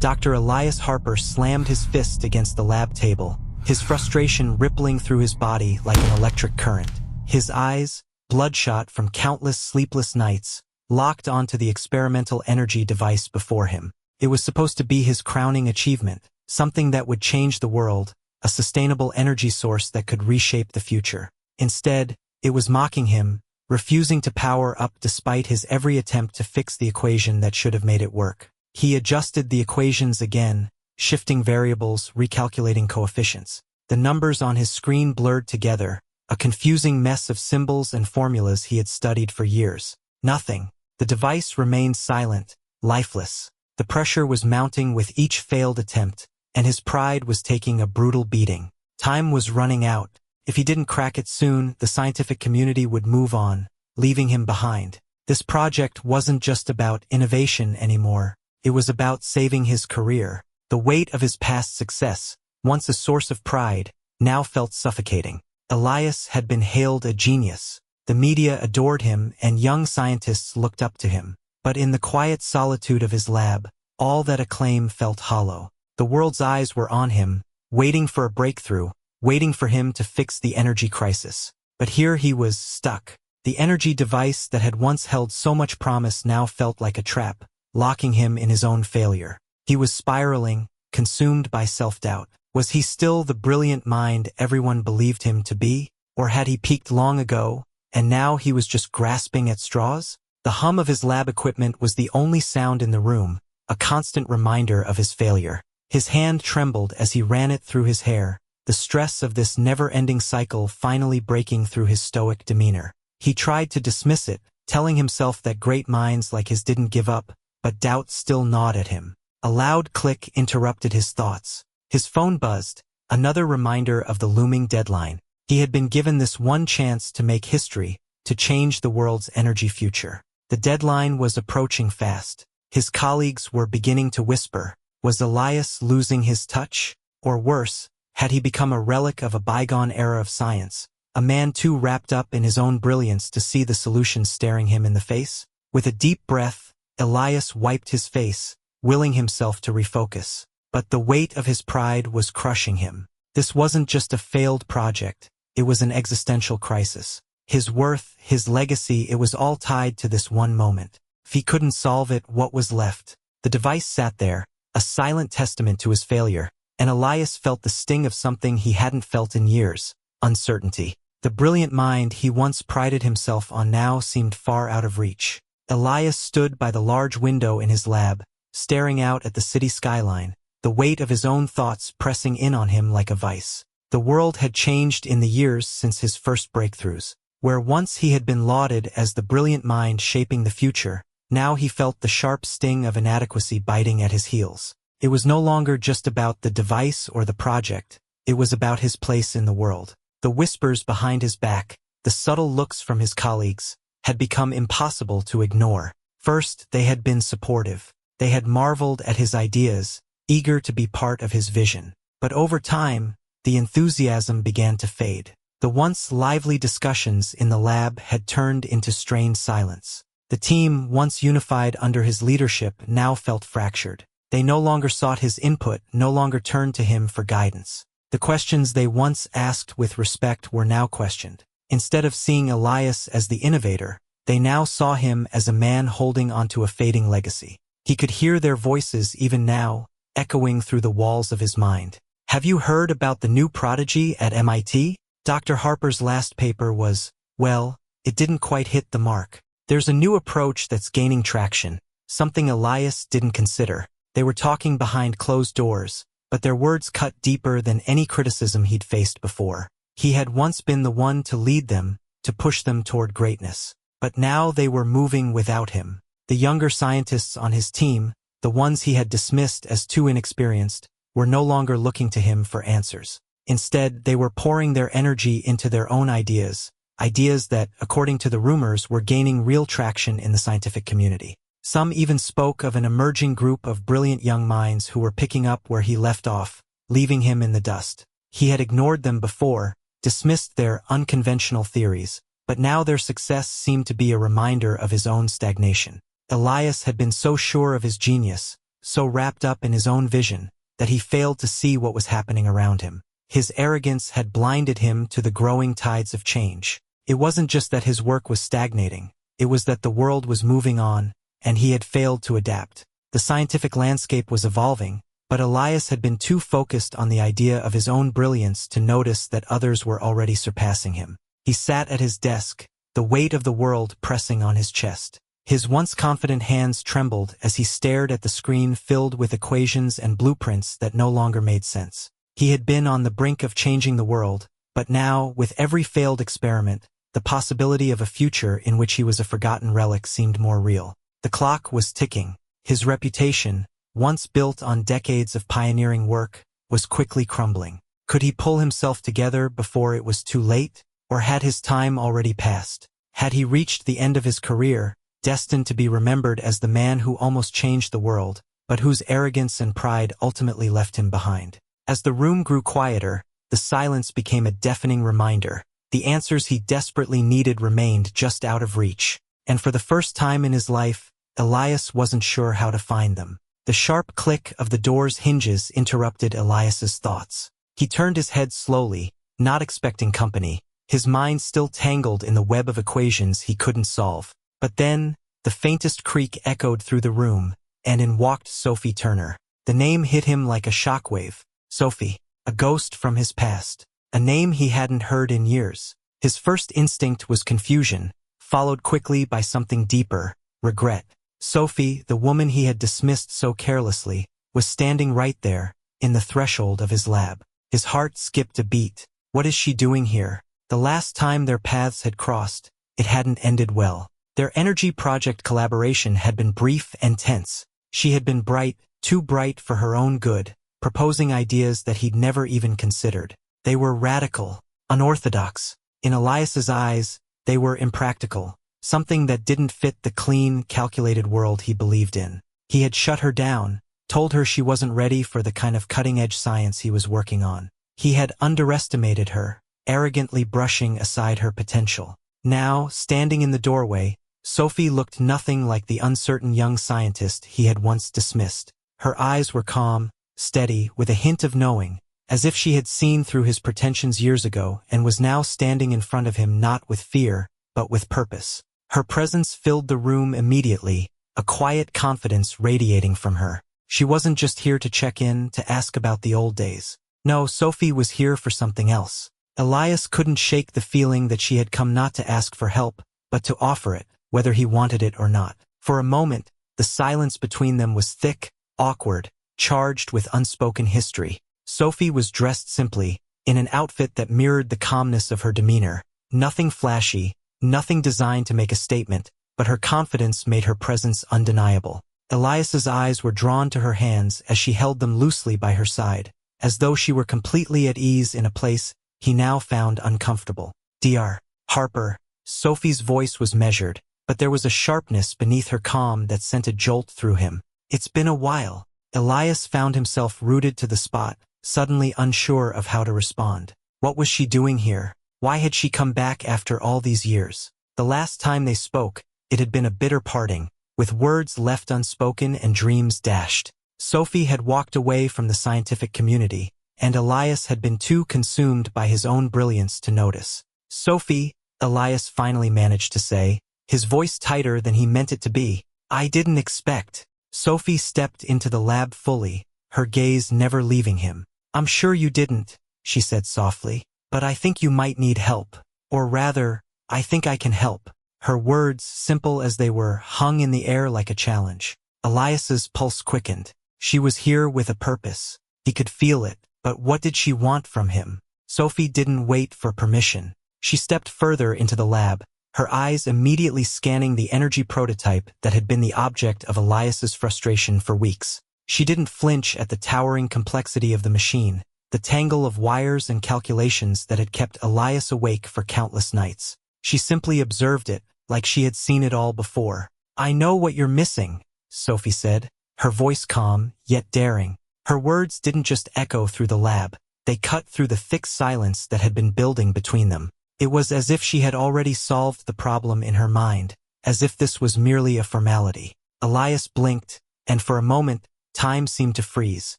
Dr. Elias Harper slammed his fist against the lab table, his frustration rippling through his body like an electric current. His eyes, bloodshot from countless sleepless nights, locked onto the experimental energy device before him. It was supposed to be his crowning achievement, something that would change the world, a sustainable energy source that could reshape the future. Instead, it was mocking him, refusing to power up despite his every attempt to fix the equation that should have made it work. He adjusted the equations again, shifting variables, recalculating coefficients. The numbers on his screen blurred together, a confusing mess of symbols and formulas he had studied for years. Nothing. The device remained silent, lifeless. The pressure was mounting with each failed attempt, and his pride was taking a brutal beating. Time was running out. If he didn't crack it soon, the scientific community would move on, leaving him behind. This project wasn't just about innovation anymore. It was about saving his career. The weight of his past success, once a source of pride, now felt suffocating. Elias had been hailed a genius. The media adored him and young scientists looked up to him. But in the quiet solitude of his lab, all that acclaim felt hollow. The world's eyes were on him, waiting for a breakthrough, waiting for him to fix the energy crisis. But here he was, stuck. The energy device that had once held so much promise now felt like a trap, locking him in his own failure. He was spiraling, consumed by self-doubt. Was he still the brilliant mind everyone believed him to be? Or had he peaked long ago, and now he was just grasping at straws? The hum of his lab equipment was the only sound in the room, a constant reminder of his failure. His hand trembled as he ran it through his hair, the stress of this never-ending cycle finally breaking through his stoic demeanor. He tried to dismiss it, telling himself that great minds like his didn't give up, but doubt still gnawed at him. A loud click interrupted his thoughts. His phone buzzed, another reminder of the looming deadline. He had been given this one chance to make history, to change the world's energy future. The deadline was approaching fast. His colleagues were beginning to whisper. Was Elias losing his touch? Or worse, had he become a relic of a bygone era of science, a man too wrapped up in his own brilliance to see the solution staring him in the face? With a deep breath, Elias wiped his face, willing himself to refocus. But the weight of his pride was crushing him. This wasn't just a failed project, it was an existential crisis. His worth, his legacy, it was all tied to this one moment. If he couldn't solve it, what was left? The device sat there, a silent testament to his failure, and Elias felt the sting of something he hadn't felt in years: uncertainty. The brilliant mind he once prided himself on now seemed far out of reach. Elias stood by the large window in his lab, staring out at the city skyline, the weight of his own thoughts pressing in on him like a vice. The world had changed in the years since his first breakthroughs. Where once he had been lauded as the brilliant mind shaping the future, now he felt the sharp sting of inadequacy biting at his heels. It was no longer just about the device or the project, it was about his place in the world. The whispers behind his back, the subtle looks from his colleagues, had become impossible to ignore. First, they had been supportive. They had marveled at his ideas, eager to be part of his vision. But over time, the enthusiasm began to fade. The once lively discussions in the lab had turned into strained silence. The team, once unified under his leadership, now felt fractured. They no longer sought his input, no longer turned to him for guidance. The questions they once asked with respect were now questioned. Instead of seeing Elias as the innovator, they now saw him as a man holding onto a fading legacy. He could hear their voices even now, echoing through the walls of his mind. Have you heard about the new prodigy at MIT? Dr. Harper's last paper was, well, it didn't quite hit the mark. There's a new approach that's gaining traction, something Elias didn't consider. They were talking behind closed doors, but their words cut deeper than any criticism he'd faced before. He had once been the one to lead them, to push them toward greatness. But now they were moving without him. The younger scientists on his team, the ones he had dismissed as too inexperienced, were no longer looking to him for answers. Instead, they were pouring their energy into their own ideas, ideas that, according to the rumors, were gaining real traction in the scientific community. Some even spoke of an emerging group of brilliant young minds who were picking up where he left off, leaving him in the dust. He had ignored them before, dismissed their unconventional theories, but now their success seemed to be a reminder of his own stagnation. Elias had been so sure of his genius, so wrapped up in his own vision, that he failed to see what was happening around him. His arrogance had blinded him to the growing tides of change. It wasn't just that his work was stagnating, it was that the world was moving on, and he had failed to adapt. The scientific landscape was evolving, but Elias had been too focused on the idea of his own brilliance to notice that others were already surpassing him. He sat at his desk, the weight of the world pressing on his chest. His once confident hands trembled as he stared at the screen filled with equations and blueprints that no longer made sense. He had been on the brink of changing the world, but now, with every failed experiment, the possibility of a future in which he was a forgotten relic seemed more real. The clock was ticking. His reputation, once built on decades of pioneering work, was quickly crumbling. Could he pull himself together before it was too late? Or had his time already passed? Had he reached the end of his career, destined to be remembered as the man who almost changed the world, but whose arrogance and pride ultimately left him behind? As the room grew quieter, the silence became a deafening reminder. The answers he desperately needed remained just out of reach. And for the first time in his life, Elias wasn't sure how to find them. The sharp click of the door's hinges interrupted Elias's thoughts. He turned his head slowly, not expecting company, his mind still tangled in the web of equations he couldn't solve. But then, the faintest creak echoed through the room, and in walked Sophie Turner. The name hit him like a shockwave. Sophie, a ghost from his past. A name he hadn't heard in years. His first instinct was confusion, followed quickly by something deeper, regret. Sophie, the woman he had dismissed so carelessly, was standing right there, in the threshold of his lab. His heart skipped a beat. What is she doing here? The last time their paths had crossed, it hadn't ended well. Their energy project collaboration had been brief and tense. She had been bright, too bright for her own good, proposing ideas that he'd never even considered. They were radical, unorthodox. In Elias's eyes, they were impractical, something that didn't fit the clean, calculated world he believed in. He had shut her down, told her she wasn't ready for the kind of cutting-edge science he was working on. He had underestimated her, arrogantly brushing aside her potential. Now, standing in the doorway, Sophie looked nothing like the uncertain young scientist he had once dismissed. Her eyes were calm, steady, with a hint of knowing, as if she had seen through his pretensions years ago and was now standing in front of him not with fear, but with purpose. Her presence filled the room immediately, a quiet confidence radiating from her. She wasn't just here to check in, to ask about the old days. No, Sophie was here for something else. Elias couldn't shake the feeling that she had come not to ask for help, but to offer it, whether he wanted it or not. For a moment, the silence between them was thick, awkward, charged with unspoken history. Sophie was dressed simply, in an outfit that mirrored the calmness of her demeanor. Nothing flashy, nothing designed to make a statement, but her confidence made her presence undeniable. Elias's eyes were drawn to her hands as she held them loosely by her side, as though she were completely at ease in a place he now found uncomfortable. "Dr. Harper." Sophie's voice was measured, but there was a sharpness beneath her calm that sent a jolt through him. "It's been a while." Elias found himself rooted to the spot, suddenly unsure of how to respond. What was she doing here? Why had she come back after all these years? The last time they spoke, it had been a bitter parting, with words left unspoken and dreams dashed. Sophie had walked away from the scientific community, and Elias had been too consumed by his own brilliance to notice. "Sophie," Elias finally managed to say, his voice tighter than he meant it to be, "I didn't expect." Sophie stepped into the lab fully, her gaze never leaving him. "I'm sure you didn't," she said softly, "but I think you might need help. Or rather, I think I can help." Her words, simple as they were, hung in the air like a challenge. Elias's pulse quickened. She was here with a purpose. He could feel it, but what did she want from him? Sophie didn't wait for permission. She stepped further into the lab, her eyes immediately scanning the energy prototype that had been the object of Elias's frustration for weeks. She didn't flinch at the towering complexity of the machine, the tangle of wires and calculations that had kept Elias awake for countless nights. She simply observed it, like she had seen it all before. "I know what you're missing," Sophie said, her voice calm, yet daring. Her words didn't just echo through the lab, they cut through the thick silence that had been building between them. It was as if she had already solved the problem in her mind, as if this was merely a formality. Elias blinked, and for a moment, Time seemed to freeze.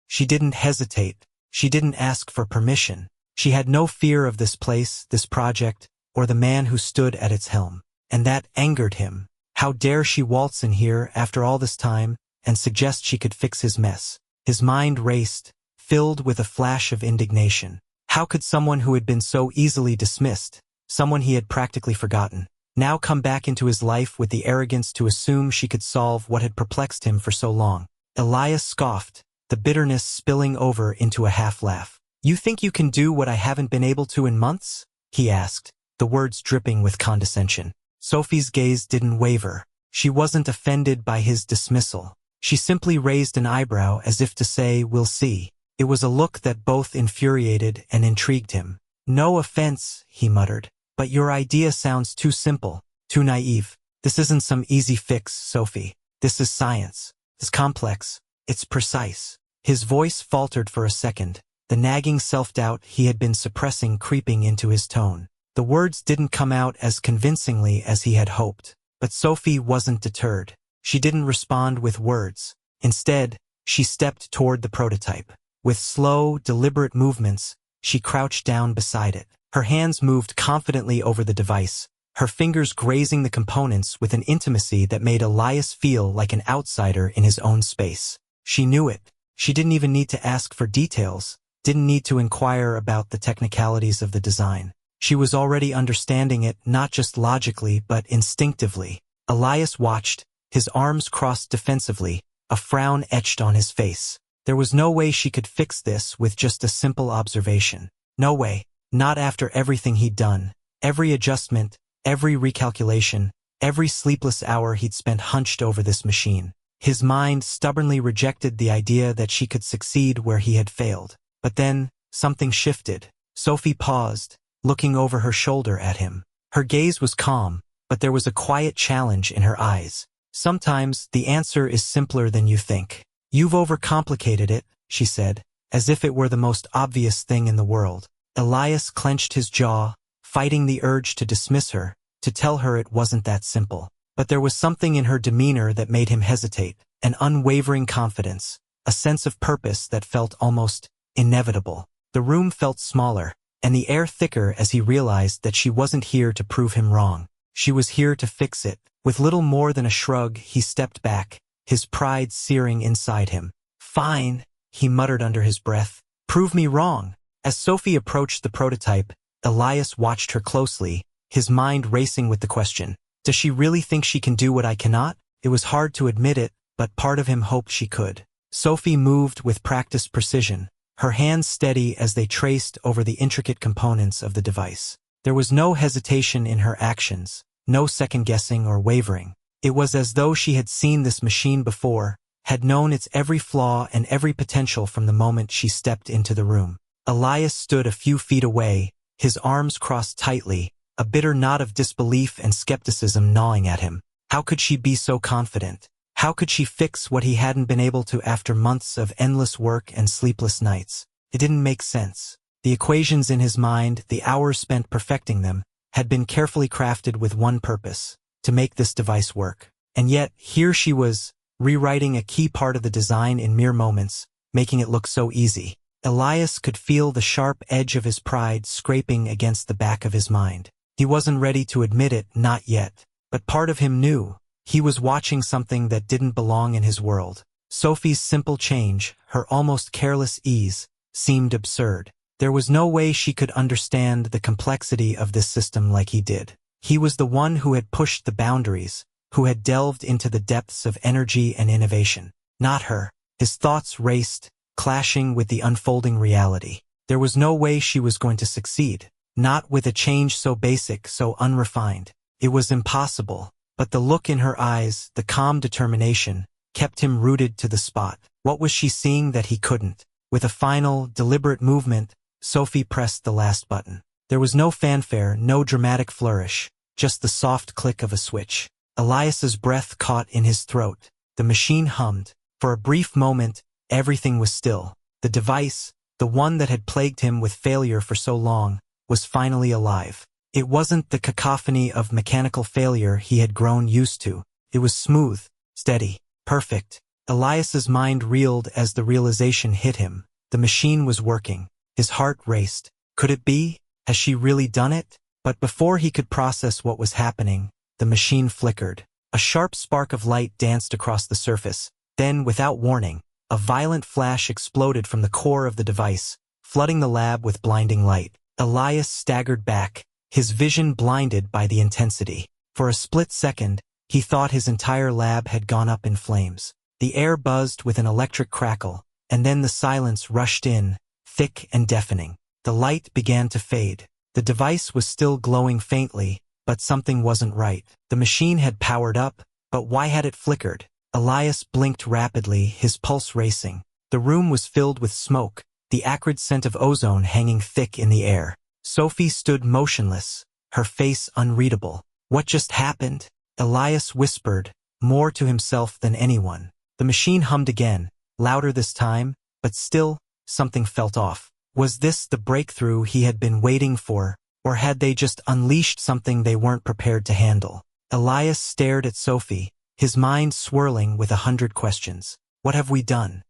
She didn't hesitate. She didn't ask for permission. She had no fear of this place, this project, or the man who stood at its helm. And that angered him. How dare she waltz in here after all this time and suggest she could fix his mess? His mind raced, filled with a flash of indignation. How could someone who had been so easily dismissed, someone he had practically forgotten, now come back into his life with the arrogance to assume she could solve what had perplexed him for so long? Elias scoffed, the bitterness spilling over into a half-laugh. "You think you can do what I haven't been able to in months?" he asked, the words dripping with condescension. Sophie's gaze didn't waver. She wasn't offended by his dismissal. She simply raised an eyebrow as if to say, "We'll see." It was a look that both infuriated and intrigued him. "No offense," he muttered, "but your idea sounds too simple, too naive. This isn't some easy fix, Sophie. This is science. It's complex. It's precise." His voice faltered for a second, the nagging self-doubt he had been suppressing creeping into his tone. The words didn't come out as convincingly as he had hoped. But Sophie wasn't deterred. She didn't respond with words. Instead, she stepped toward the prototype. With slow, deliberate movements, she crouched down beside it. Her hands moved confidently over the device, her fingers grazing the components with an intimacy that made Elias feel like an outsider in his own space. She knew it. She didn't even need to ask for details, didn't need to inquire about the technicalities of the design. She was already understanding it not just logically but instinctively. Elias watched, his arms crossed defensively, a frown etched on his face. There was no way she could fix this with just a simple observation. No way, not after everything he'd done, every adjustment, every recalculation, every sleepless hour he'd spent hunched over this machine. His mind stubbornly rejected the idea that she could succeed where he had failed. But then, something shifted. Sophie paused, looking over her shoulder at him. Her gaze was calm, but there was a quiet challenge in her eyes. "Sometimes the answer is simpler than you think. You've overcomplicated it," she said, as if it were the most obvious thing in the world. Elias clenched his jaw, fighting the urge to dismiss her, to tell her it wasn't that simple. But there was something in her demeanor that made him hesitate, an unwavering confidence, a sense of purpose that felt almost inevitable. The room felt smaller, and the air thicker as he realized that she wasn't here to prove him wrong. She was here to fix it. With little more than a shrug, he stepped back, his pride searing inside him. "Fine," he muttered under his breath. "Prove me wrong." As Sophie approached the prototype, Elias watched her closely, his mind racing with the question, does she really think she can do what I cannot? It was hard to admit it, but part of him hoped she could. Sophie moved with practiced precision, her hands steady as they traced over the intricate components of the device. There was no hesitation in her actions, no second-guessing or wavering. It was as though she had seen this machine before, had known its every flaw and every potential from the moment she stepped into the room. Elias stood a few feet away, his arms crossed tightly, a bitter knot of disbelief and skepticism gnawing at him. How could she be so confident? How could she fix what he hadn't been able to after months of endless work and sleepless nights? It didn't make sense. The equations in his mind, the hours spent perfecting them, had been carefully crafted with one purpose, to make this device work. And yet, here she was, rewriting a key part of the design in mere moments, making it look so easy. Elias could feel the sharp edge of his pride scraping against the back of his mind. He wasn't ready to admit it, not yet. But part of him knew. He was watching something that didn't belong in his world. Sophie's simple change, her almost careless ease, seemed absurd. There was no way she could understand the complexity of this system like he did. He was the one who had pushed the boundaries, who had delved into the depths of energy and innovation. Not her. His thoughts raced, clashing with the unfolding reality. There was no way she was going to succeed. Not with a change so basic, so unrefined. It was impossible. But the look in her eyes, the calm determination, kept him rooted to the spot. What was she seeing that he couldn't? With a final, deliberate movement, Sophie pressed the last button. There was no fanfare, no dramatic flourish, just the soft click of a switch. Elias's breath caught in his throat. The machine hummed. For a brief moment, everything was still. The device, the one that had plagued him with failure for so long, was finally alive. It wasn't the cacophony of mechanical failure he had grown used to. It was smooth, steady, perfect. Elias's mind reeled as the realization hit him. The machine was working. His heart raced. Could it be? Has she really done it? But before he could process what was happening, the machine flickered. A sharp spark of light danced across the surface. Then, without warning, a violent flash exploded from the core of the device, flooding the lab with blinding light. Elias staggered back, his vision blinded by the intensity. For a split second, he thought his entire lab had gone up in flames. The air buzzed with an electric crackle, and then the silence rushed in, thick and deafening. The light began to fade. The device was still glowing faintly, but something wasn't right. The machine had powered up, but why had it flickered? Elias blinked rapidly, his pulse racing. The room was filled with smoke, the acrid scent of ozone hanging thick in the air. Sophie stood motionless, her face unreadable. What just happened? Elias whispered, more to himself than anyone. The machine hummed again, louder this time, but still, something felt off. Was this the breakthrough he had been waiting for, or had they just unleashed something they weren't prepared to handle? Elias stared at Sophie, his mind swirling with 100 questions. What have we done?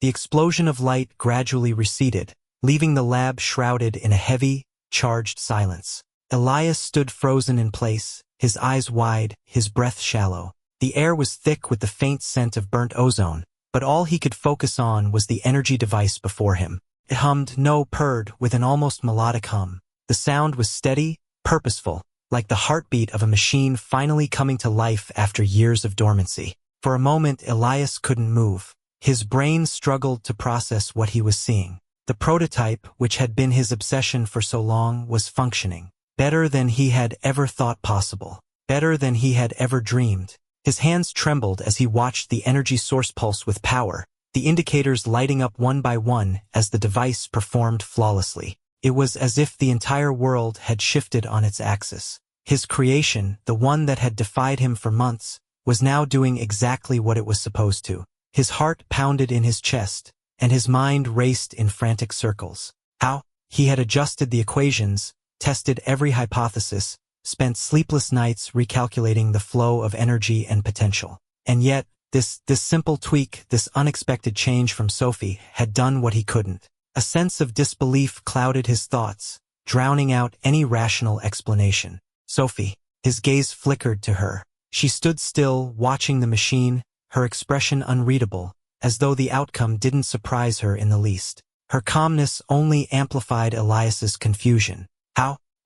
The explosion of light gradually receded, leaving the lab shrouded in a heavy, charged silence. Elias stood frozen in place, his eyes wide, his breath shallow. The air was thick with the faint scent of burnt ozone, but all he could focus on was the energy device before him. It hummed, no, purred, with an almost melodic hum. The sound was steady, purposeful, like the heartbeat of a machine finally coming to life after years of dormancy. For a moment, Elias couldn't move. His brain struggled to process what he was seeing. The prototype, which had been his obsession for so long, was functioning. Better than he had ever thought possible. Better than he had ever dreamed. His hands trembled as he watched the energy source pulse with power, the indicators lighting up one by one as the device performed flawlessly. It was as if the entire world had shifted on its axis. His creation, the one that had defied him for months, was now doing exactly what it was supposed to. His heart pounded in his chest, and his mind raced in frantic circles. How? He had adjusted the equations, tested every hypothesis, spent sleepless nights recalculating the flow of energy and potential. And yet, this simple tweak, this unexpected change from Sophie, had done what he couldn't. A sense of disbelief clouded his thoughts, drowning out any rational explanation. Sophie. His gaze flickered to her. She stood still, watching the machine, her expression unreadable, as though the outcome didn't surprise her in the least. Her calmness only amplified Elias's confusion.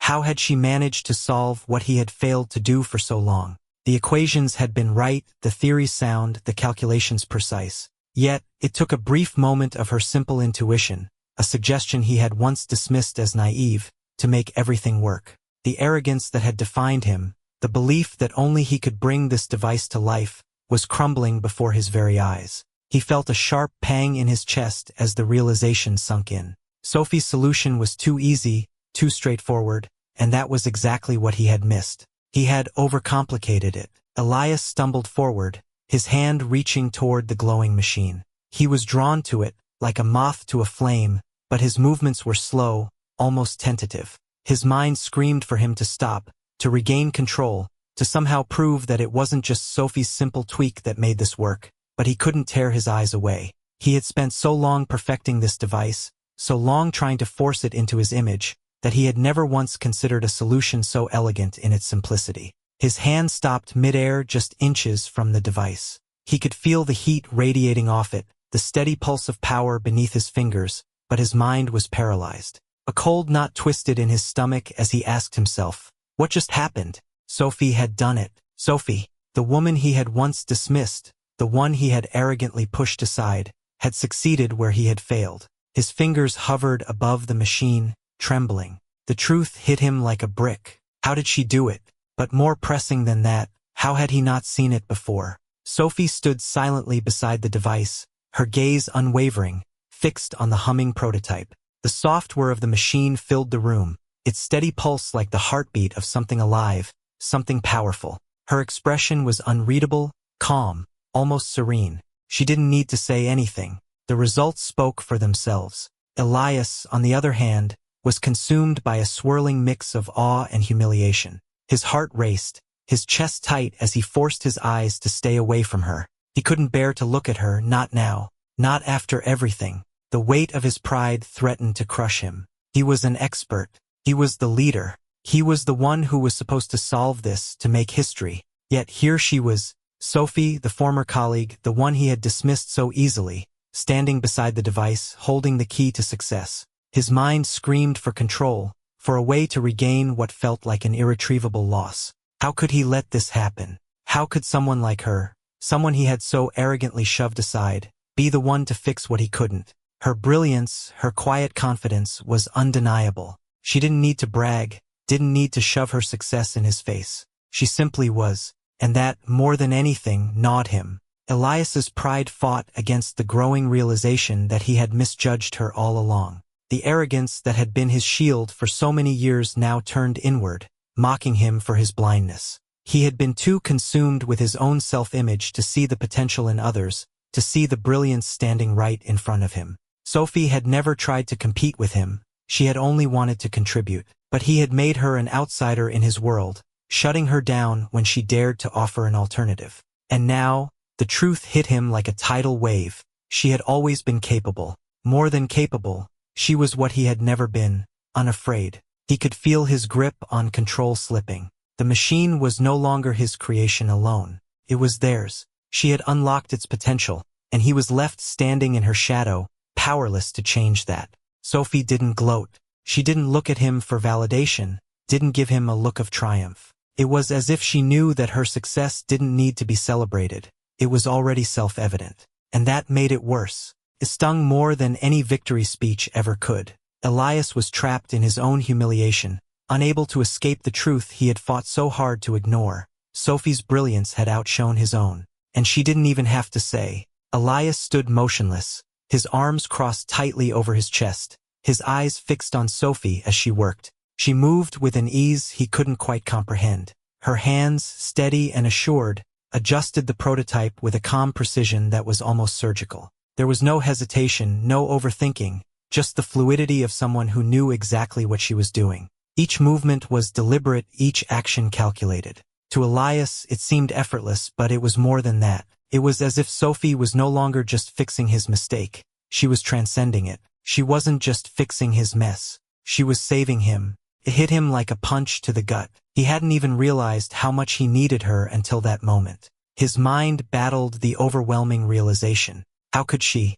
How had she managed to solve what he had failed to do for so long? The equations had been right, the theories sound, the calculations precise. Yet, it took a brief moment of her simple intuition, a suggestion he had once dismissed as naive, to make everything work. The arrogance that had defined him, the belief that only he could bring this device to life, was crumbling before his very eyes. He felt a sharp pang in his chest as the realization sunk in. Sophie's solution was too easy, too straightforward, and that was exactly what he had missed. He had overcomplicated it. Elias stumbled forward, his hand reaching toward the glowing machine. He was drawn to it, like a moth to a flame, but his movements were slow, almost tentative. His mind screamed for him to stop, to regain control, to somehow prove that it wasn't just Sophie's simple tweak that made this work, but he couldn't tear his eyes away. He had spent so long perfecting this device, so long trying to force it into his image, that he had never once considered a solution so elegant in its simplicity. His hand stopped midair just inches from the device. He could feel the heat radiating off it, the steady pulse of power beneath his fingers, but his mind was paralyzed. A cold knot twisted in his stomach as he asked himself, what just happened? Sophie had done it. Sophie, the woman he had once dismissed, the one he had arrogantly pushed aside, had succeeded where he had failed. His fingers hovered above the machine, trembling. The truth hit him like a brick. How did she do it? But more pressing than that, how had he not seen it before? Sophie stood silently beside the device, her gaze unwavering, fixed on the humming prototype. The soft whir of the machine filled the room, its steady pulse like the heartbeat of something alive, something powerful. Her expression was unreadable, calm, almost serene. She didn't need to say anything. The results spoke for themselves. Elias, on the other hand, was consumed by a swirling mix of awe and humiliation. His heart raced, his chest tight as he forced his eyes to stay away from her. He couldn't bear to look at her, not now, not after everything. The weight of his pride threatened to crush him. He was an expert. He was the leader. He was the one who was supposed to solve this, to make history. Yet here she was, Sophie, the former colleague, the one he had dismissed so easily, standing beside the device, holding the key to success. His mind screamed for control, for a way to regain what felt like an irretrievable loss. How could he let this happen? How could someone like her, someone he had so arrogantly shoved aside, be the one to fix what he couldn't? Her brilliance, her quiet confidence was undeniable. She didn't need to brag, didn't need to shove her success in his face. She simply was, and that, more than anything, gnawed him. Elias's pride fought against the growing realization that he had misjudged her all along. The arrogance that had been his shield for so many years now turned inward, mocking him for his blindness. He had been too consumed with his own self-image to see the potential in others, to see the brilliance standing right in front of him. Sophie had never tried to compete with him, she had only wanted to contribute. But he had made her an outsider in his world, shutting her down when she dared to offer an alternative. And now, the truth hit him like a tidal wave. She had always been capable. More than capable, she was what he had never been, unafraid. He could feel his grip on control slipping. The machine was no longer his creation alone. It was theirs. She had unlocked its potential, and he was left standing in her shadow, powerless to change that. Sophie didn't gloat. She didn't look at him for validation, didn't give him a look of triumph. It was as if she knew that her success didn't need to be celebrated. It was already self-evident. And that made it worse. It stung more than any victory speech ever could. Elias was trapped in his own humiliation, unable to escape the truth he had fought so hard to ignore. Sophie's brilliance had outshone his own. And she didn't even have to say. Elias stood motionless, his arms crossed tightly over his chest, his eyes fixed on Sophie as she worked. She moved with an ease he couldn't quite comprehend. Her hands, steady and assured, adjusted the prototype with a calm precision that was almost surgical. There was no hesitation, no overthinking, just the fluidity of someone who knew exactly what she was doing. Each movement was deliberate, each action calculated. To Elias, it seemed effortless, but it was more than that. It was as if Sophie was no longer just fixing his mistake. She was transcending it. She wasn't just fixing his mess. She was saving him. It hit him like a punch to the gut. He hadn't even realized how much he needed her until that moment. His mind battled the overwhelming realization. How could she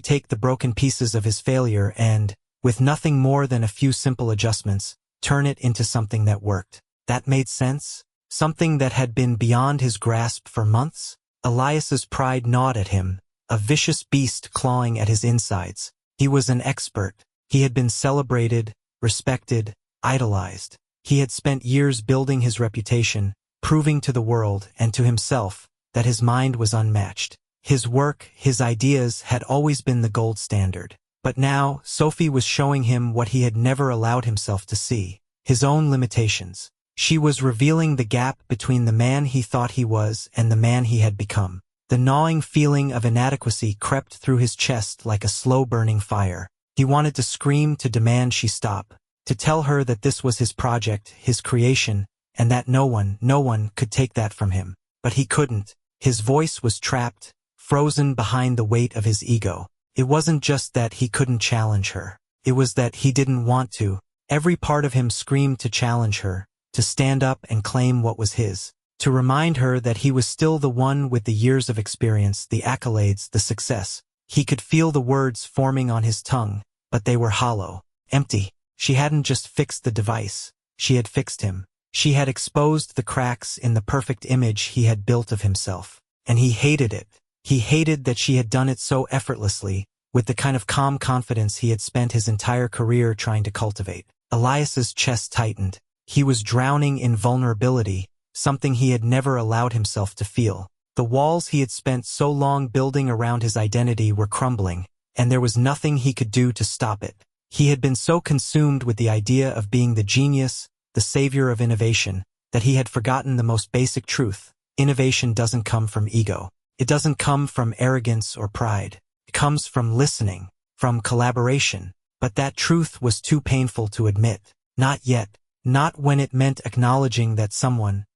take the broken pieces of his failure and, with nothing more than a few simple adjustments, turn it into something that worked? That made sense? Something that had been beyond his grasp for months? Elias's pride gnawed at him, a vicious beast clawing at his insides. He was an expert. He had been celebrated, respected, idolized. He had spent years building his reputation, proving to the world and to himself that his mind was unmatched. His work, his ideas had always been the gold standard. But now, Sophie was showing him what he had never allowed himself to see, his own limitations. She was revealing the gap between the man he thought he was and the man he had become. The gnawing feeling of inadequacy crept through his chest like a slow-burning fire. He wanted to scream, to demand she stop, to tell her that this was his project, his creation, and that no one could take that from him. But he couldn't. His voice was trapped, frozen behind the weight of his ego. It wasn't just that he couldn't challenge her. It was that he didn't want to. Every part of him screamed to challenge her, to stand up and claim what was his, to remind her that he was still the one with the years of experience, the accolades, the success. He could feel the words forming on his tongue, but they were hollow, empty. She hadn't just fixed the device, she had fixed him. She had exposed the cracks in the perfect image he had built of himself. And he hated it. He hated that she had done it so effortlessly, with the kind of calm confidence he had spent his entire career trying to cultivate. Elias's chest tightened. He was drowning in vulnerability, something he had never allowed himself to feel. The walls he had spent so long building around his identity were crumbling, and there was nothing he could do to stop it. He had been so consumed with the idea of being the genius, the savior of innovation, that he had forgotten the most basic truth. Innovation doesn't come from ego. It doesn't come from arrogance or pride. It comes from listening, from collaboration. But that truth was too painful to admit. Not yet. Not when it meant acknowledging that someone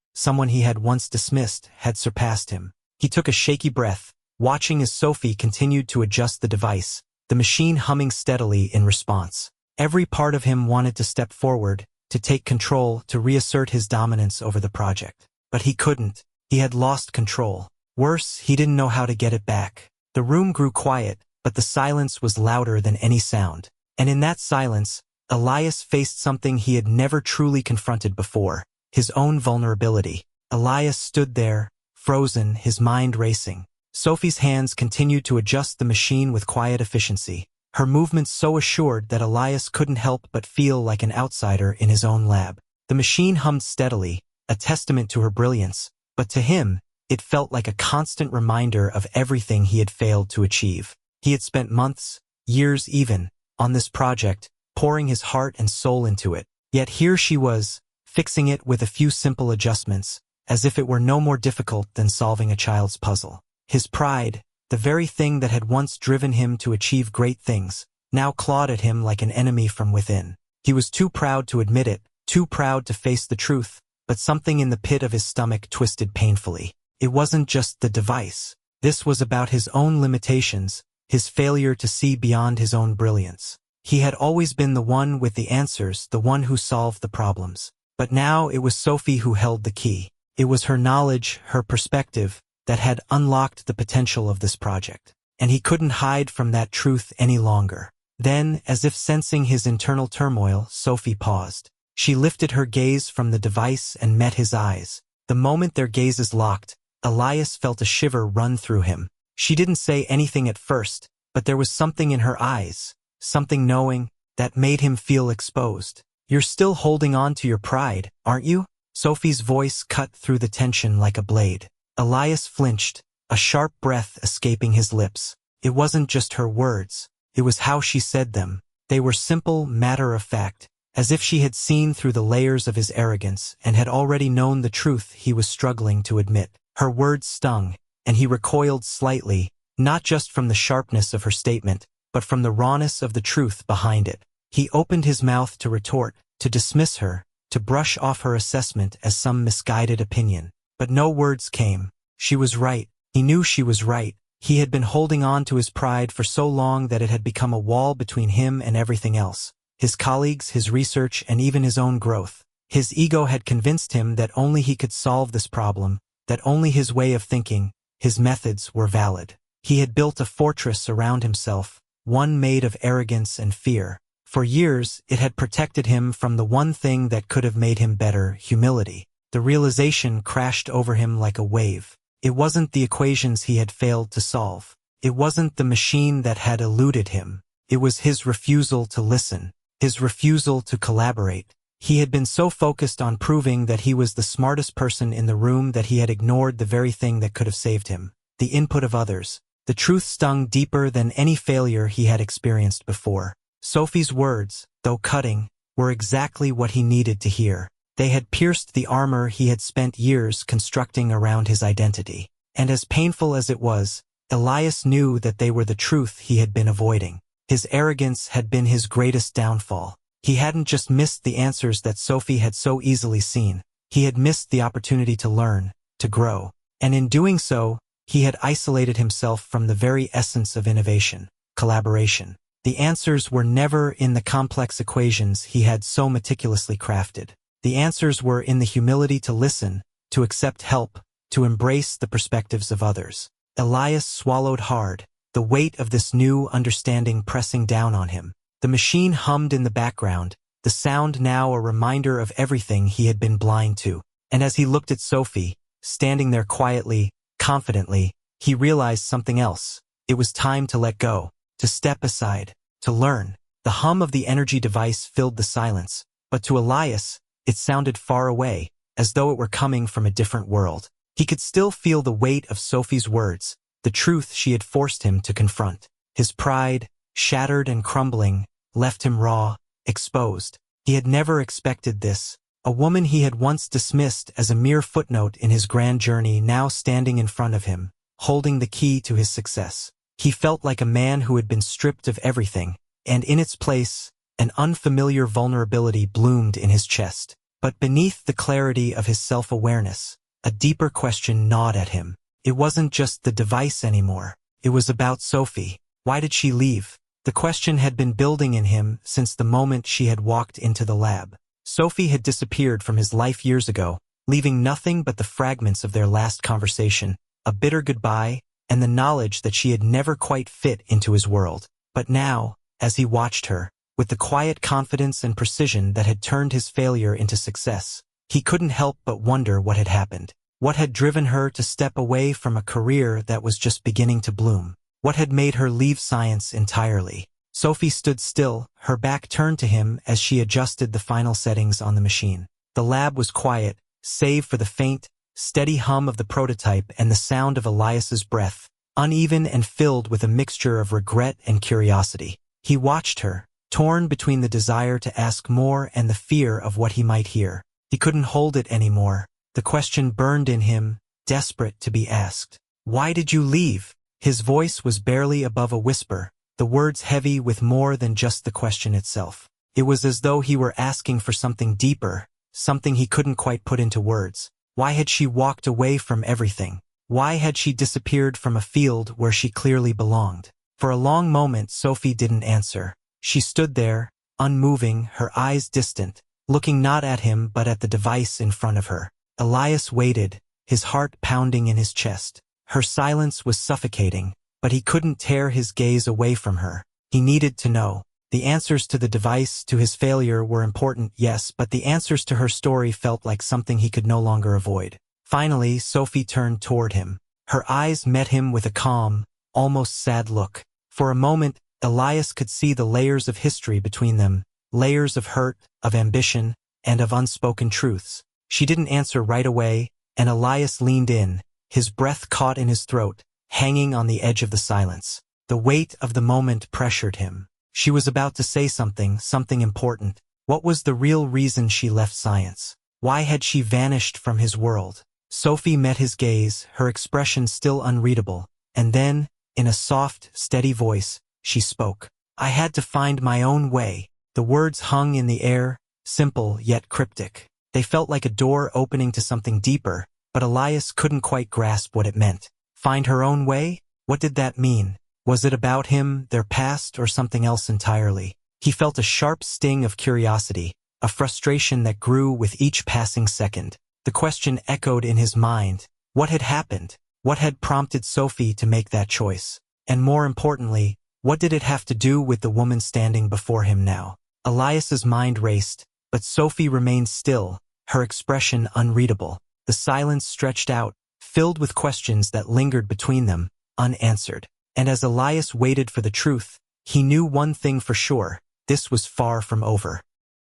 he had once dismissed, had surpassed him. He took a shaky breath, watching as Sophie continued to adjust the device, the machine humming steadily in response. Every part of him wanted to step forward, to take control, to reassert his dominance over the project. But he couldn't. He had lost control. Worse, he didn't know how to get it back. The room grew quiet, but the silence was louder than any sound. And in that silence, Elias faced something he had never truly confronted before, his own vulnerability. Elias stood there, frozen, his mind racing. Sophie's hands continued to adjust the machine with quiet efficiency, her movements so assured that Elias couldn't help but feel like an outsider in his own lab. The machine hummed steadily, a testament to her brilliance, but to him, it felt like a constant reminder of everything he had failed to achieve. He had spent months, years even, on this project, pouring his heart and soul into it. Yet here she was, fixing it with a few simple adjustments, as if it were no more difficult than solving a child's puzzle. His pride, the very thing that had once driven him to achieve great things, now clawed at him like an enemy from within. He was too proud to admit it, too proud to face the truth, but something in the pit of his stomach twisted painfully. It wasn't just the device. This was about his own limitations, his failure to see beyond his own brilliance. He had always been the one with the answers, the one who solved the problems. But now it was Sophie who held the key. It was her knowledge, her perspective, that had unlocked the potential of this project. And he couldn't hide from that truth any longer. Then, as if sensing his internal turmoil, Sophie paused. She lifted her gaze from the device and met his eyes. The moment their gazes locked, Elias felt a shiver run through him. She didn't say anything at first, but there was something in her eyes, something knowing, that made him feel exposed. "You're still holding on to your pride, aren't you?" Sophie's voice cut through the tension like a blade. Elias flinched, a sharp breath escaping his lips. It wasn't just her words, it was how she said them. They were simple, matter-of-fact, as if she had seen through the layers of his arrogance and had already known the truth he was struggling to admit. Her words stung, and he recoiled slightly, not just from the sharpness of her statement, but from the rawness of the truth behind it. He opened his mouth to retort, to dismiss her, to brush off her assessment as some misguided opinion. But no words came. She was right. He knew she was right. He had been holding on to his pride for so long that it had become a wall between him and everything else. His colleagues, his research, and even his own growth. His ego had convinced him that only he could solve this problem, that only his way of thinking, his methods were valid. He had built a fortress around himself, one made of arrogance and fear. For years, it had protected him from the one thing that could have made him better, humility. The realization crashed over him like a wave. It wasn't the equations he had failed to solve. It wasn't the machine that had eluded him. It was his refusal to listen, his refusal to collaborate. He had been so focused on proving that he was the smartest person in the room that he had ignored the very thing that could have saved him, the input of others. The truth stung deeper than any failure he had experienced before. Sophie's words, though cutting, were exactly what he needed to hear. They had pierced the armor he had spent years constructing around his identity. And as painful as it was, Elias knew that they were the truth he had been avoiding. His arrogance had been his greatest downfall. He hadn't just missed the answers that Sophie had so easily seen. He had missed the opportunity to learn, to grow. And in doing so, he had isolated himself from the very essence of innovation, collaboration. The answers were never in the complex equations he had so meticulously crafted. The answers were in the humility to listen, to accept help, to embrace the perspectives of others. Elias swallowed hard, the weight of this new understanding pressing down on him. The machine hummed in the background, the sound now a reminder of everything he had been blind to. And as he looked at Sophie, standing there quietly, confidently, he realized something else. It was time to let go, to step aside, to learn. The hum of the energy device filled the silence, but to Elias, it sounded far away, as though it were coming from a different world. He could still feel the weight of Sophie's words, the truth she had forced him to confront. His pride, shattered and crumbling, left him raw, exposed. He had never expected this. A woman he had once dismissed as a mere footnote in his grand journey now standing in front of him, holding the key to his success. He felt like a man who had been stripped of everything, and in its place, an unfamiliar vulnerability bloomed in his chest. But beneath the clarity of his self-awareness, a deeper question gnawed at him. It wasn't just the device anymore. It was about Sophie. Why did she leave? The question had been building in him since the moment she had walked into the lab. Sophie had disappeared from his life years ago, leaving nothing but the fragments of their last conversation, a bitter goodbye, and the knowledge that she had never quite fit into his world. But now, as he watched her, with the quiet confidence and precision that had turned his failure into success, he couldn't help but wonder what had happened. What had driven her to step away from a career that was just beginning to bloom? What had made her leave science entirely? Sophie stood still, her back turned to him as she adjusted the final settings on the machine. The lab was quiet, save for the faint, steady hum of the prototype and the sound of Elias's breath, uneven and filled with a mixture of regret and curiosity. He watched her, torn between the desire to ask more and the fear of what he might hear. He couldn't hold it anymore. The question burned in him, desperate to be asked. Why did you leave? His voice was barely above a whisper, the words heavy with more than just the question itself. It was as though he were asking for something deeper, something he couldn't quite put into words. Why had she walked away from everything? Why had she disappeared from a field where she clearly belonged? For a long moment Sophie didn't answer. She stood there, unmoving, her eyes distant, looking not at him but at the device in front of her. Elias waited, his heart pounding in his chest. Her silence was suffocating, but he couldn't tear his gaze away from her. He needed to know. The answers to the device, to his failure, were important, yes, but the answers to her story felt like something he could no longer avoid. Finally, Sophie turned toward him. Her eyes met him with a calm, almost sad look. For a moment, Elias could see the layers of history between them, layers of hurt, of ambition, and of unspoken truths. She didn't answer right away, and Elias leaned in, his breath caught in his throat, hanging on the edge of the silence. The weight of the moment pressured him. She was about to say something important. What was the real reason she left science? Why had she vanished from his world? Sophie met his gaze, her expression still unreadable, and then, in a soft, steady voice, she spoke. I had to find my own way. The words hung in the air, simple yet cryptic. They felt like a door opening to something deeper, but Elias couldn't quite grasp what it meant. Find her own way? What did that mean? Was it about him, their past, or something else entirely? He felt a sharp sting of curiosity, a frustration that grew with each passing second. The question echoed in his mind. What had happened? What had prompted Sophie to make that choice? And more importantly, what did it have to do with the woman standing before him now? Elias's mind raced, but Sophie remained still, her expression unreadable. The silence stretched out, filled with questions that lingered between them, unanswered. And as Elias waited for the truth, he knew one thing for sure: this was far from over.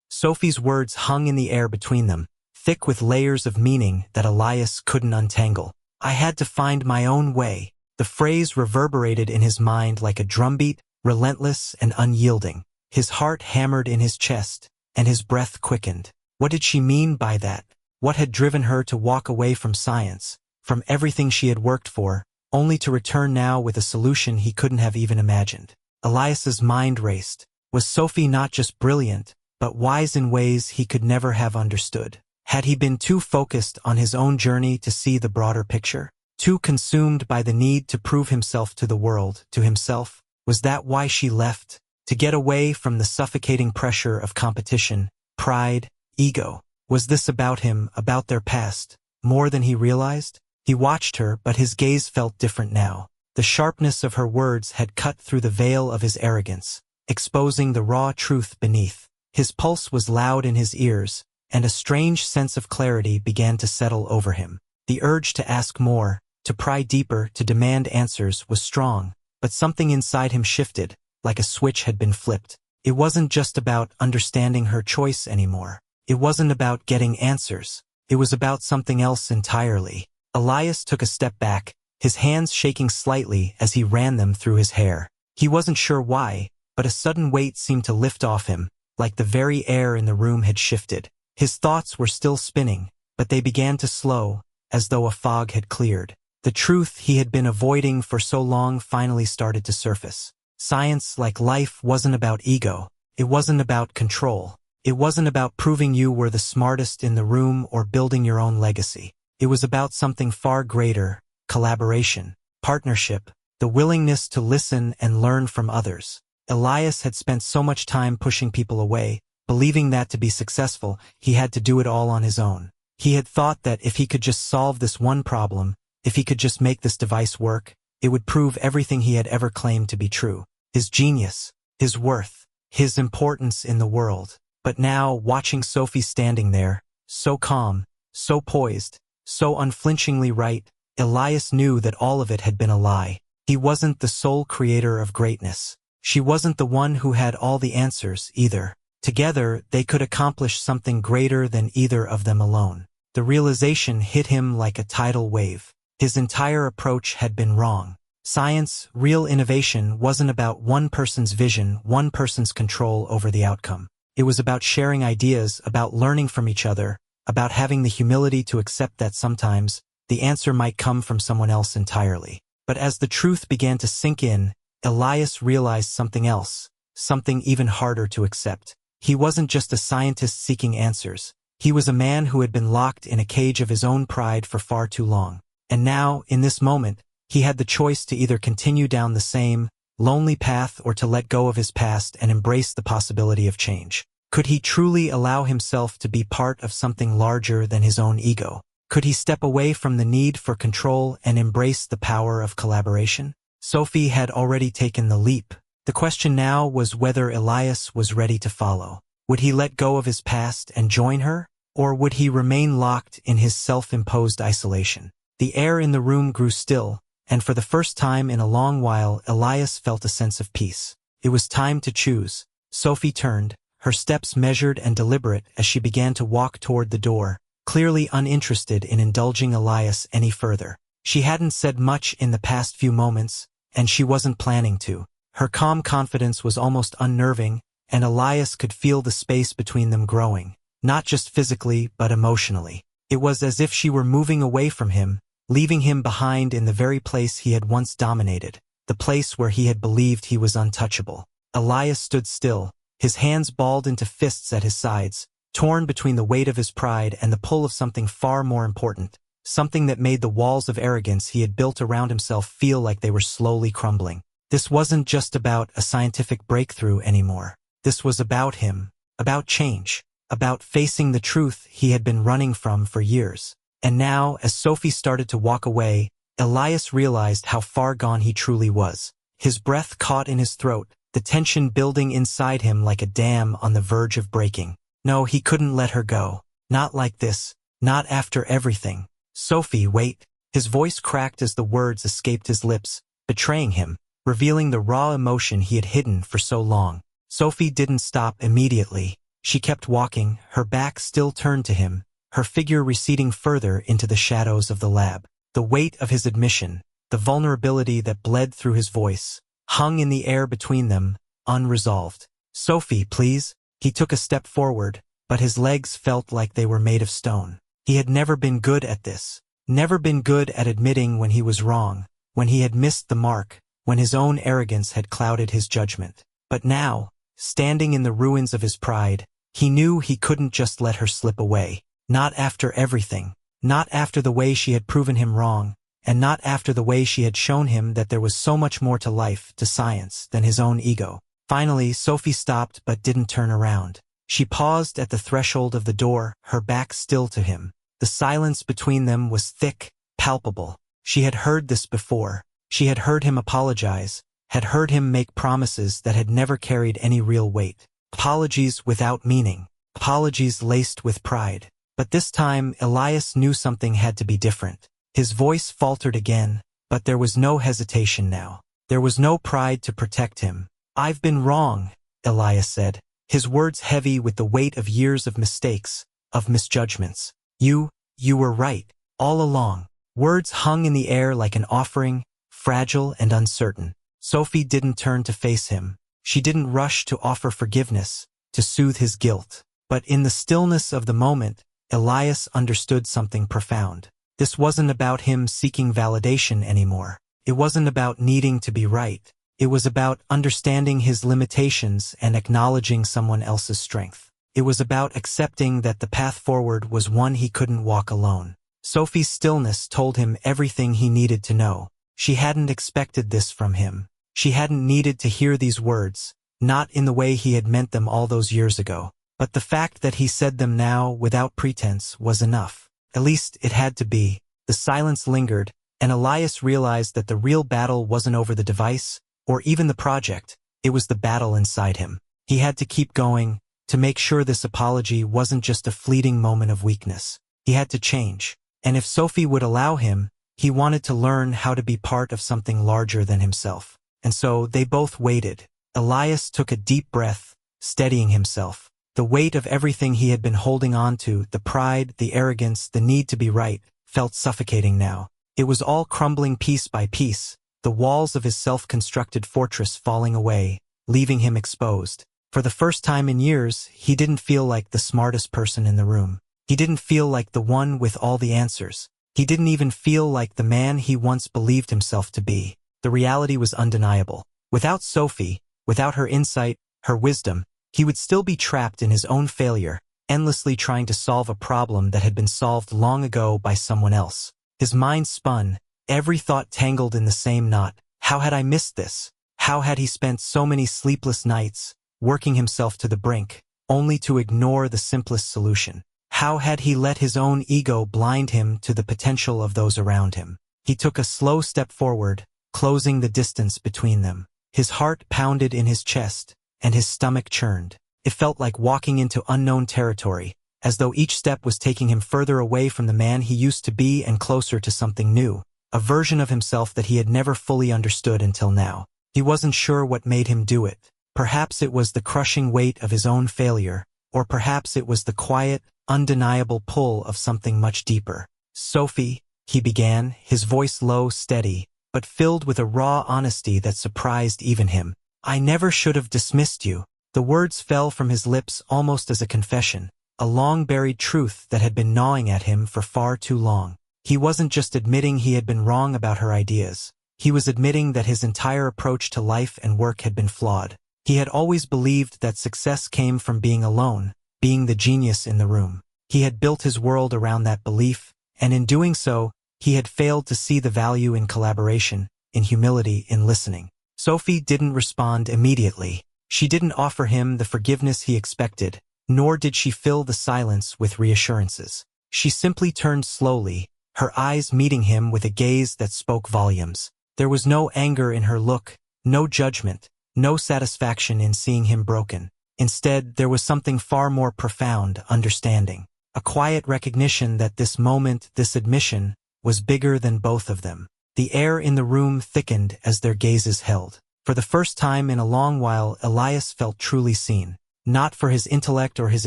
Sophie's words hung in the air between them, thick with layers of meaning that Elias couldn't untangle. I had to find my own way. The phrase reverberated in his mind like a drumbeat, relentless and unyielding. His heart hammered in his chest, and his breath quickened. What did she mean by that? What had driven her to walk away from science, from everything she had worked for, only to return now with a solution he couldn't have even imagined? Elias's mind raced. Was Sophie not just brilliant, but wise in ways he could never have understood? Had he been too focused on his own journey to see the broader picture? Too consumed by the need to prove himself to the world, to himself? Was that why she left? To get away from the suffocating pressure of competition, pride, ego? Was this about him, about their past, more than he realized? He watched her, but his gaze felt different now. The sharpness of her words had cut through the veil of his arrogance, exposing the raw truth beneath. His pulse was loud in his ears, and a strange sense of clarity began to settle over him. The urge to ask more, to pry deeper, to demand answers was strong, but something inside him shifted, like a switch had been flipped. It wasn't just about understanding her choice anymore. It wasn't about getting answers. It was about something else entirely. Elias took a step back, his hands shaking slightly as he ran them through his hair. He wasn't sure why, but a sudden weight seemed to lift off him, like the very air in the room had shifted. His thoughts were still spinning, but they began to slow, as though a fog had cleared. The truth he had been avoiding for so long finally started to surface. Science, like life, wasn't about ego. It wasn't about control. It wasn't about proving you were the smartest in the room or building your own legacy. It was about something far greater, collaboration, partnership, the willingness to listen and learn from others. Elias had spent so much time pushing people away, believing that to be successful, he had to do it all on his own. He had thought that if he could just solve this one problem, if he could just make this device work, it would prove everything he had ever claimed to be true. His genius, his worth, his importance in the world. But now, watching Sophie standing there, so calm, so poised, so unflinchingly right, Elias knew that all of it had been a lie. He wasn't the sole creator of greatness. She wasn't the one who had all the answers, either. Together, they could accomplish something greater than either of them alone. The realization hit him like a tidal wave. His entire approach had been wrong. Science, real innovation, wasn't about one person's vision, one person's control over the outcome. It was about sharing ideas, about learning from each other, about having the humility to accept that sometimes the answer might come from someone else entirely. But as the truth began to sink in, Elias realized something else, something even harder to accept. He wasn't just a scientist seeking answers. He was a man who had been locked in a cage of his own pride for far too long. And now, in this moment, he had the choice to either continue down the same, lonely path or to let go of his past and embrace the possibility of change. Could he truly allow himself to be part of something larger than his own ego? Could he step away from the need for control and embrace the power of collaboration? Sophie had already taken the leap. The question now was whether Elias was ready to follow. Would he let go of his past and join her? Or would he remain locked in his self-imposed isolation? The air in the room grew still, and for the first time in a long while, Elias felt a sense of peace. It was time to choose. Sophie turned, her steps measured and deliberate as she began to walk toward the door, clearly uninterested in indulging Elias any further. She hadn't said much in the past few moments, and she wasn't planning to. Her calm confidence was almost unnerving, and Elias could feel the space between them growing, not just physically but emotionally. It was as if she were moving away from him, leaving him behind in the very place he had once dominated, the place where he had believed he was untouchable. Elias stood still, his hands balled into fists at his sides, torn between the weight of his pride and the pull of something far more important, something that made the walls of arrogance he had built around himself feel like they were slowly crumbling. This wasn't just about a scientific breakthrough anymore. This was about him, about change, about facing the truth he had been running from for years. And now, as Sophie started to walk away, Elias realized how far gone he truly was. His breath caught in his throat, the tension building inside him like a dam on the verge of breaking. No, he couldn't let her go. Not like this. Not after everything. Sophie, wait. His voice cracked as the words escaped his lips, betraying him, revealing the raw emotion he had hidden for so long. Sophie didn't stop immediately. She kept walking, her back still turned to him, her figure receding further into the shadows of the lab. The weight of his admission, the vulnerability that bled through his voice, hung in the air between them, unresolved. Sophie, please. He took a step forward, but his legs felt like they were made of stone. He had never been good at this, never been good at admitting when he was wrong, when he had missed the mark, when his own arrogance had clouded his judgment. But now, standing in the ruins of his pride, he knew he couldn't just let her slip away. Not after everything. Not after the way she had proven him wrong, and not after the way she had shown him that there was so much more to life, to science, than his own ego. Finally, Sophie stopped but didn't turn around. She paused at the threshold of the door, her back still to him. The silence between them was thick, palpable. She had heard this before. She had heard him apologize, had heard him make promises that had never carried any real weight. Apologies without meaning. Apologies laced with pride. But this time, Elias knew something had to be different. His voice faltered again, but there was no hesitation now. There was no pride to protect him. "I've been wrong," Elias said, his words heavy with the weight of years of mistakes, of misjudgments. You were right, all along." Words hung in the air like an offering, fragile and uncertain. Sophie didn't turn to face him. She didn't rush to offer forgiveness, to soothe his guilt. But in the stillness of the moment, Elias understood something profound. This wasn't about him seeking validation anymore. It wasn't about needing to be right. It was about understanding his limitations and acknowledging someone else's strength. It was about accepting that the path forward was one he couldn't walk alone. Sophie's stillness told him everything he needed to know. She hadn't expected this from him. She hadn't needed to hear these words, not in the way he had meant them all those years ago. But the fact that he said them now without pretense was enough. At least it had to be. The silence lingered, and Elias realized that the real battle wasn't over the device, or even the project. It was the battle inside him. He had to keep going, to make sure this apology wasn't just a fleeting moment of weakness. He had to change. And if Sophie would allow him, he wanted to learn how to be part of something larger than himself. And so they both waited. Elias took a deep breath, steadying himself. The weight of everything he had been holding on to, the pride, the arrogance, the need to be right, felt suffocating now. It was all crumbling piece by piece, the walls of his self-constructed fortress falling away, leaving him exposed. For the first time in years, he didn't feel like the smartest person in the room. He didn't feel like the one with all the answers. He didn't even feel like the man he once believed himself to be. The reality was undeniable. Without Sophie, without her insight, her wisdom, he would still be trapped in his own failure, endlessly trying to solve a problem that had been solved long ago by someone else. His mind spun, every thought tangled in the same knot. How had I missed this? How had he spent so many sleepless nights, working himself to the brink, only to ignore the simplest solution? How had he let his own ego blind him to the potential of those around him? He took a slow step forward, closing the distance between them. His heart pounded in his chest, and his stomach churned. It felt like walking into unknown territory, as though each step was taking him further away from the man he used to be and closer to something new, a version of himself that he had never fully understood until now. He wasn't sure what made him do it. Perhaps it was the crushing weight of his own failure, or perhaps it was the quiet, undeniable pull of something much deeper. "Sophie," he began, his voice low, steady, but filled with a raw honesty that surprised even him. "I never should have dismissed you." The words fell from his lips almost as a confession, a long-buried truth that had been gnawing at him for far too long. He wasn't just admitting he had been wrong about her ideas. He was admitting that his entire approach to life and work had been flawed. He had always believed that success came from being alone, being the genius in the room. He had built his world around that belief, and in doing so, he had failed to see the value in collaboration, in humility, in listening. Sophie didn't respond immediately. She didn't offer him the forgiveness he expected, nor did she fill the silence with reassurances. She simply turned slowly, her eyes meeting him with a gaze that spoke volumes. There was no anger in her look, no judgment, no satisfaction in seeing him broken. Instead, there was something far more profound, understanding. A quiet recognition that this moment, this admission, was bigger than both of them. The air in the room thickened as their gazes held. For the first time in a long while, Elias felt truly seen. Not for his intellect or his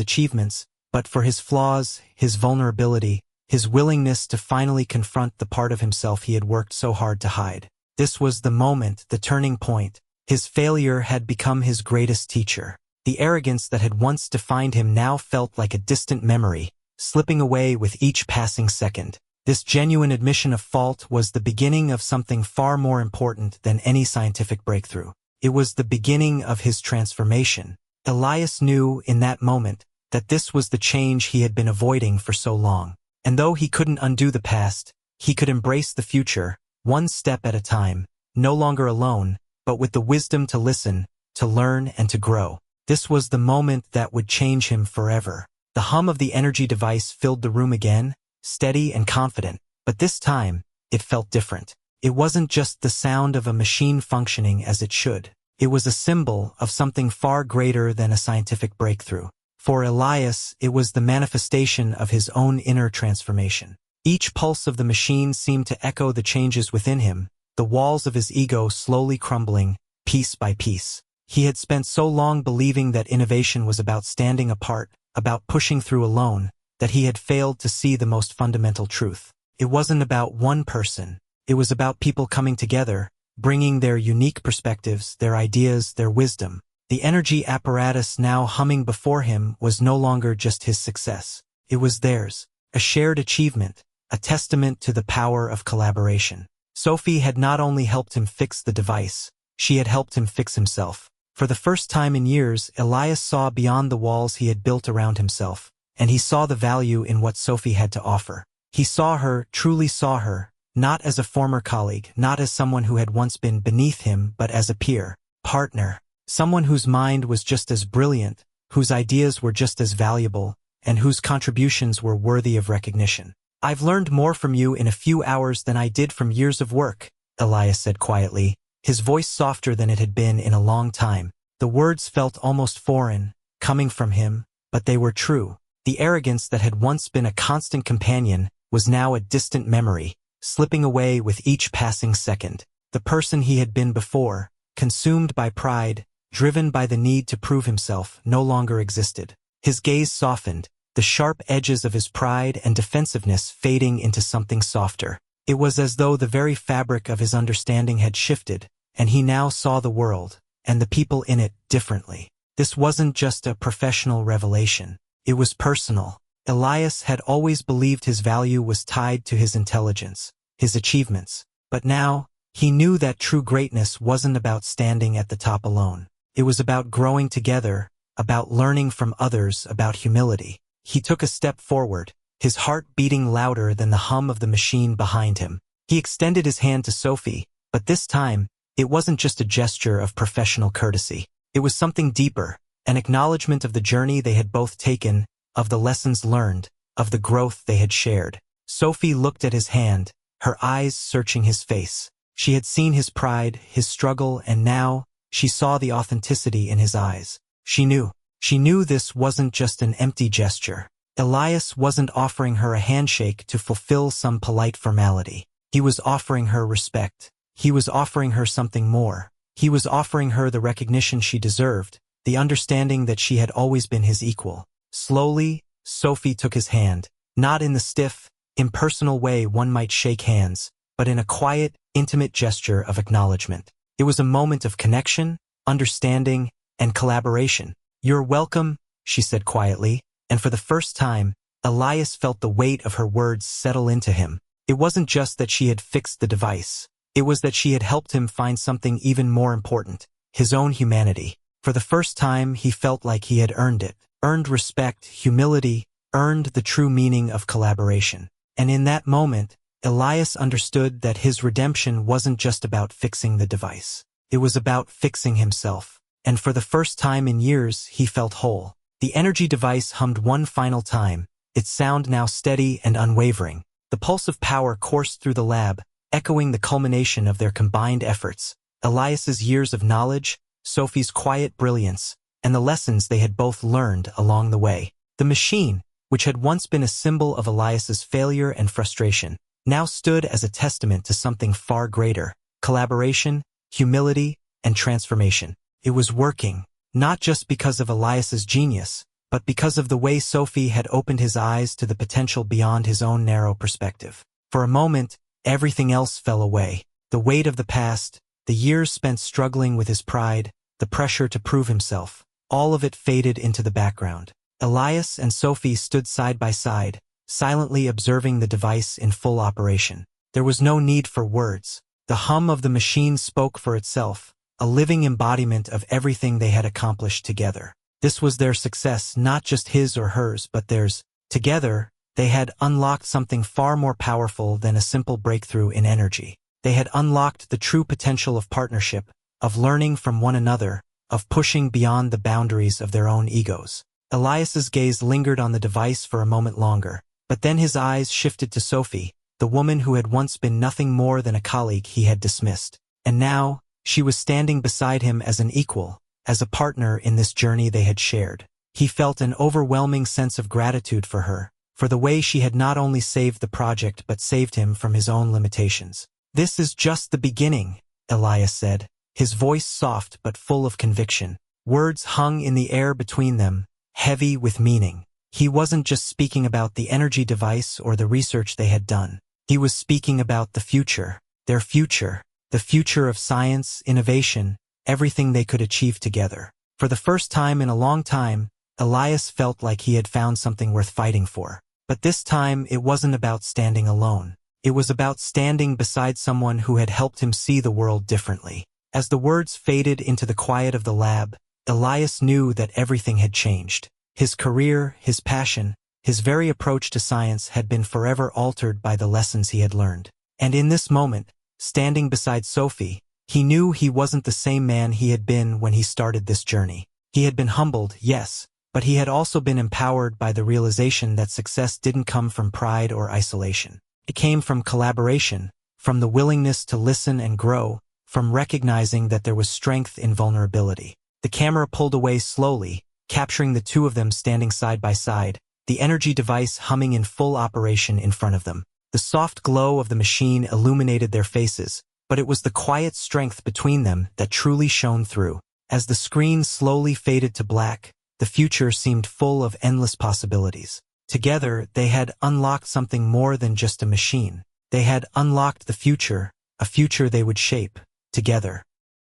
achievements, but for his flaws, his vulnerability, his willingness to finally confront the part of himself he had worked so hard to hide. This was the moment, the turning point. His failure had become his greatest teacher. The arrogance that had once defined him now felt like a distant memory, slipping away with each passing second. This genuine admission of fault was the beginning of something far more important than any scientific breakthrough. It was the beginning of his transformation. Elias knew, in that moment, that this was the change he had been avoiding for so long. And though he couldn't undo the past, he could embrace the future, one step at a time, no longer alone, but with the wisdom to listen, to learn, and to grow. This was the moment that would change him forever. The hum of the energy device filled the room again, steady and confident, but this time, it felt different. It wasn't just the sound of a machine functioning as it should. It was a symbol of something far greater than a scientific breakthrough. For Elias, it was the manifestation of his own inner transformation. Each pulse of the machine seemed to echo the changes within him, the walls of his ego slowly crumbling, piece by piece. He had spent so long believing that innovation was about standing apart, about pushing through alone, that he had failed to see the most fundamental truth. It wasn't about one person. It was about people coming together, bringing their unique perspectives, their ideas, their wisdom. The energy apparatus now humming before him was no longer just his success. It was theirs, a shared achievement, a testament to the power of collaboration. Sophie had not only helped him fix the device, she had helped him fix himself. For the first time in years, Elias saw beyond the walls he had built around himself, and he saw the value in what Sophie had to offer. He saw her, truly saw her, not as a former colleague, not as someone who had once been beneath him, but as a peer, partner, someone whose mind was just as brilliant, whose ideas were just as valuable, and whose contributions were worthy of recognition. "I've learned more from you in a few hours than I did from years of work," Elias said quietly, his voice softer than it had been in a long time. The words felt almost foreign, coming from him, but they were true. The arrogance that had once been a constant companion was now a distant memory, slipping away with each passing second. The person he had been before, consumed by pride, driven by the need to prove himself, no longer existed. His gaze softened, the sharp edges of his pride and defensiveness fading into something softer. It was as though the very fabric of his understanding had shifted, and he now saw the world, and the people in it, differently. This wasn't just a professional revelation. It was personal. Elias had always believed his value was tied to his intelligence, his achievements. But now, he knew that true greatness wasn't about standing at the top alone. It was about growing together, about learning from others, about humility. He took a step forward, his heart beating louder than the hum of the machine behind him. He extended his hand to Sophie, but this time, it wasn't just a gesture of professional courtesy. It was something deeper, an acknowledgement of the journey they had both taken, of the lessons learned, of the growth they had shared. Sophie looked at his hand, her eyes searching his face. She had seen his pride, his struggle, and now, she saw the authenticity in his eyes. She knew this wasn't just an empty gesture. Elias wasn't offering her a handshake to fulfill some polite formality. He was offering her respect. He was offering her something more. He was offering her the recognition she deserved, the understanding that she had always been his equal. Slowly, Sophie took his hand, not in the stiff, impersonal way one might shake hands, but in a quiet, intimate gesture of acknowledgement. It was a moment of connection, understanding, and collaboration. "You're welcome," she said quietly, and for the first time, Elias felt the weight of her words settle into him. It wasn't just that she had fixed the device. It was that she had helped him find something even more important, his own humanity. For the first time, he felt like he had earned it, earned respect, humility, earned the true meaning of collaboration. And in that moment, Elias understood that his redemption wasn't just about fixing the device. It was about fixing himself. And for the first time in years, he felt whole. The energy device hummed one final time, its sound now steady and unwavering. The pulse of power coursed through the lab, echoing the culmination of their combined efforts. Elias's years of knowledge, Sophie's quiet brilliance, and the lessons they had both learned along the way. The machine, which had once been a symbol of Elias's failure and frustration, now stood as a testament to something far greater: collaboration, humility, and transformation. It was working, not just because of Elias's genius, but because of the way Sophie had opened his eyes to the potential beyond his own narrow perspective. For a moment, everything else fell away. The weight of the past, the years spent struggling with his pride, the pressure to prove himself, all of it faded into the background. Elias and Sophie stood side by side, silently observing the device in full operation. There was no need for words. The hum of the machine spoke for itself, a living embodiment of everything they had accomplished together. This was their success, not just his or hers, but theirs. Together, they had unlocked something far more powerful than a simple breakthrough in energy. They had unlocked the true potential of partnership, of learning from one another, of pushing beyond the boundaries of their own egos. Elias's gaze lingered on the device for a moment longer, but then his eyes shifted to Sophie, the woman who had once been nothing more than a colleague he had dismissed. And now, she was standing beside him as an equal, as a partner in this journey they had shared. He felt an overwhelming sense of gratitude for her, for the way she had not only saved the project but saved him from his own limitations. "This is just the beginning," Elias said, his voice soft but full of conviction. Words hung in the air between them, heavy with meaning. He wasn't just speaking about the energy device or the research they had done. He was speaking about the future, their future, the future of science, innovation, everything they could achieve together. For the first time in a long time, Elias felt like he had found something worth fighting for. But this time, it wasn't about standing alone. It was about standing beside someone who had helped him see the world differently. As the words faded into the quiet of the lab, Elias knew that everything had changed. His career, his passion, His very approach to science had been forever altered by the lessons he had learned. And in this moment, standing beside Sophie, he knew he wasn't the same man he had been when he started this journey. He had been humbled, yes, but he had also been empowered by the realization that success didn't come from pride or isolation. It came from collaboration, from the willingness to listen and grow, from recognizing that there was strength in vulnerability. The camera pulled away slowly, capturing the two of them standing side by side, the energy device humming in full operation in front of them. The soft glow of the machine illuminated their faces, but it was the quiet strength between them that truly shone through. As the screen slowly faded to black, the future seemed full of endless possibilities. Together, they had unlocked something more than just a machine. They had unlocked the future, a future they would shape, together.